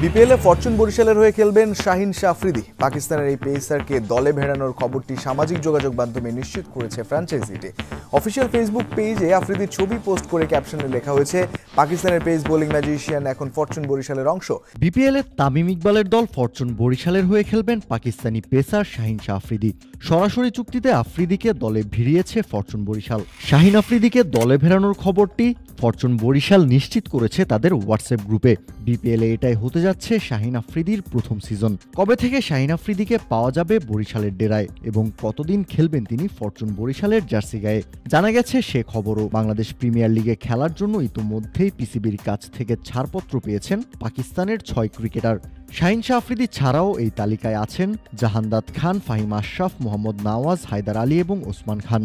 বিপিএলে ফরচুন বরিশালের হয়ে খেলবেন শাহিন শাহ আফ্রিদি। পাকিস্তানের এই পেসারকে দলে ভেড়ানোর খবরটি সামাজিক যোগাযোগ মাধ্যমে নিশ্চিত করেছে ফ্র্যাঞ্চাইজিটি। অফিসিয়াল ফেসবুক পেজে আফ্রিদির ছবি পোস্ট করে ক্যাপশনে লেখা হয়েছে, পাকিস্তানের পেস বোলিং ম্যাজিশিয়ান এখন ফরচুন বরিশালের অংশ। বিপিএলে তামিম ইকবালের দল ফরচুন বরিশালের হয়ে খেলবেন পাকিস্তানি পেসার শাহিন শাহ আফ্রিদি। সরাসরি চুক্তিতে আফ্রিদিকে দলে ভিড়িয়েছে ফরচুন বরিশাল। শাহিন আফ্রিদিকে দলে ভেড়ানোর খবরটি ফরচুন বরিশাল নিশ্চিত করেছে তাদের হোয়াটসঅ্যাপ গ্রুপে। বিপিএলে এটাই হতে যাচ্ছে শাহিন আফ্রিদির প্রথম সিজন। কবে থেকে শাহিন আফ্রিদিকে পাওয়া যাবে বরিশালের ডেরায় এবং কতদিন খেলবেন তিনি ফরচুন বরিশালের জার্সি গায়ে, জানা গেছে সে খবরও। বাংলাদেশ প্রিমিয়ার লিগে খেলার জন্য ইতোমধ্যেই পিসিবির কাছ থেকে ছাড়পত্র পেয়েছেন পাকিস্তানের 6 ক্রিকেটার। শাহিন শাহ আফ্রিদি ছাড়াও এই তালিকায় আছেন জাহান্দাদ খান, ফাহিম আশরাফ, মোহাম্মদ নওয়াজ, হায়দার আলী এবং ওসমান খান।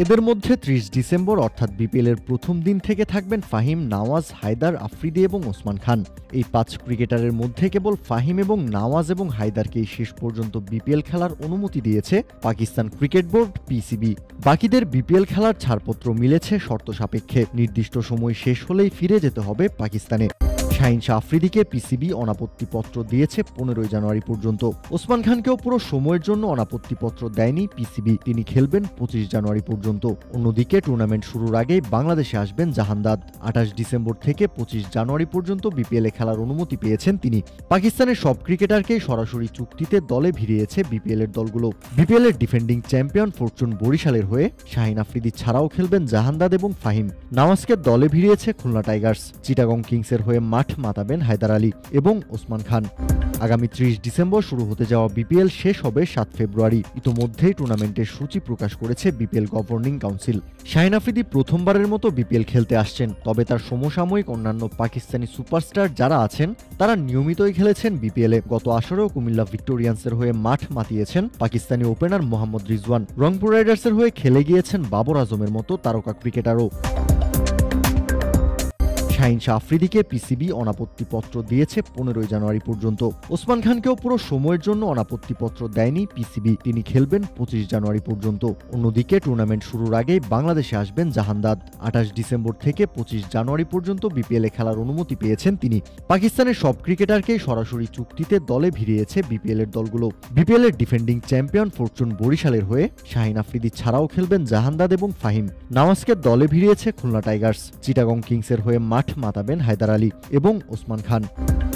এদের মধ্যে 30 ডিসেম্বর অর্থাৎ বিপিএলের প্রথম দিন থেকে থাকবেন ফাহিম, নওয়াজ, হায়দার, আফ্রিদি এবং ওসমান খান। এই 5 ক্রিকেটারের মধ্যে কেবল ফাহিম এবং নওয়াজ এবং হায়দারকেই শেষ পর্যন্ত বিপিএল খেলার অনুমতি দিয়েছে পাকিস্তান ক্রিকেট বোর্ড পিসিবি। বাকিদের বিপিএল খেলার ছাড়পত্র মিলেছে শর্ত সাপেক্ষে। নির্দিষ্ট সময় শেষ হলেই ফিরে যেতে হবে পাকিস্তানে। শাহিন শাহ আফ্রিদিকে পিসিবি অনাপত্তিপত্র দিয়েছে 15 জানুয়ারি পর্যন্ত। ওসমান খানকেও পুরো সময়ের জন্য অনাপত্তিপত্র দেয়নি পিসিবি, তিনি খেলবেন 25 জানুয়ারি পর্যন্ত। অন্যদিকে টুর্নামেন্ট শুরুর আগেই বাংলাদেশে আসবেন জাহান্দাদ। 28 ডিসেম্বর থেকে 25 জানুয়ারি পর্যন্ত বিপিএলে খেলার অনুমতি পেয়েছেন তিনি। পাকিস্তানের সব ক্রিকেটারকেই সরাসরি চুক্তিতে দলে ভিড়িয়েছে বিপিএলের দলগুলো। বিপিএলের ডিফেন্ডিং চ্যাম্পিয়ন ফরচুন বরিশালের হয়ে শাহিন আফ্রিদি ছাড়াও খেলবেন জাহান্দাদ এবং ফাহিম। নওয়াজকে দলে ভিড়িয়েছে খুলনা টাইগার্স। চিটাগং কিংসের হয়ে মাঠ মাতাবেন হায়দার আলী এবং ওসমান খান। আগামী 30 ডিসেম্বর শুরু হতে যাওয়া বিপিএল শেষ হবে 7 ফেব্রুয়ারি। ইতোমধ্যেই টুর্নামেন্টের সূচি প্রকাশ করেছে BPL governing council. Shaheen Afridi প্রথমবারের মতো বিপিএল খেলতে আসছেন, তবে তার সমসাময়িক অন্যান্য পাকিস্তানি সুপারস্টার যারা আছেন তারা নিয়মিতই খেলেছেন বিপিএলে। গত আসরেও কুমিল্লা ভিক্টোরিয়ান্সের হয়ে মাঠ মাতিয়েছেন পাকিস্তানি ওপেনার মোহাম্মদ রিজওয়ান। রংপুর রাইডার্সের হয়ে খেলে গিয়েছেন বাবর আজমের মতো তারকা ক্রিকেটারও। শাহিন শাহ আফ্রিদিকে পিসিবি অনাপত্তিপত্র দিয়েছে 15 জানুয়ারি পর্যন্ত। ওসমান খানকেও পুরো সময়ের জন্য অনাপত্তিপত্র দেয়নি পিসিবি, তিনি খেলবেন 25 জানুয়ারি পর্যন্ত। অন্যদিকে টুর্নামেন্ট শুরুর আগেই বাংলাদেশে আসবেন জাহান্দাদ। 28 ডিসেম্বর থেকে 25 জানুয়ারি পর্যন্ত বিপিএলে খেলার অনুমতি পেয়েছেন তিনি। পাকিস্তানের সব ক্রিকেটারকেই সরাসরি চুক্তিতে দলে ভিড়িয়েছে বিপিএলের দলগুলো। বিপিএলের ডিফেন্ডিং চ্যাম্পিয়ন ফরচুন বরিশালের হয়ে শাহিন আফ্রিদি ছাড়াও খেলবেন জাহান্দাদ এবং ফাহিম। নওয়াজকে দলে ভিড়িয়েছে খুলনা টাইগার্স। চিটাগং কিংসের হয়ে মাঠ মাতাবেন হায়দার আলী এবং ওসমান খান।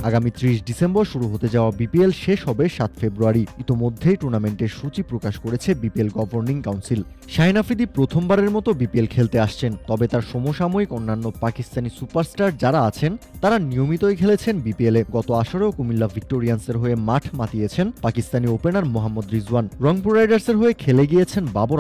আগামী 30 ডিসেম্বর শুরু হতে যাওয়া বিপিএল শেষ হবে 7 ফেব্রুয়ারি। ইতোমধ্যেই টুর্নামেন্টের সূচি প্রকাশ করেছে BPL governing council. Shaheen Afridi প্রথমবারের মতো বিপিএল খেলতে আসছেন, তবে তার সমসাময়িক অন্যান্য পাকিস্তানি সুপারস্টার যারা আছেন তারা নিয়মিতই খেলেছেন বিপিএলে। গত আসরেও কুমিল্লা ভিক্টোরিয়ান্সের হয়ে মাঠ মাতিয়েছেন পাকিস্তানি ওপেনার মোহাম্মদ রিজওয়ান। রংপুর রাইডার্সের হয়ে খেলে গিয়েছেন বাবর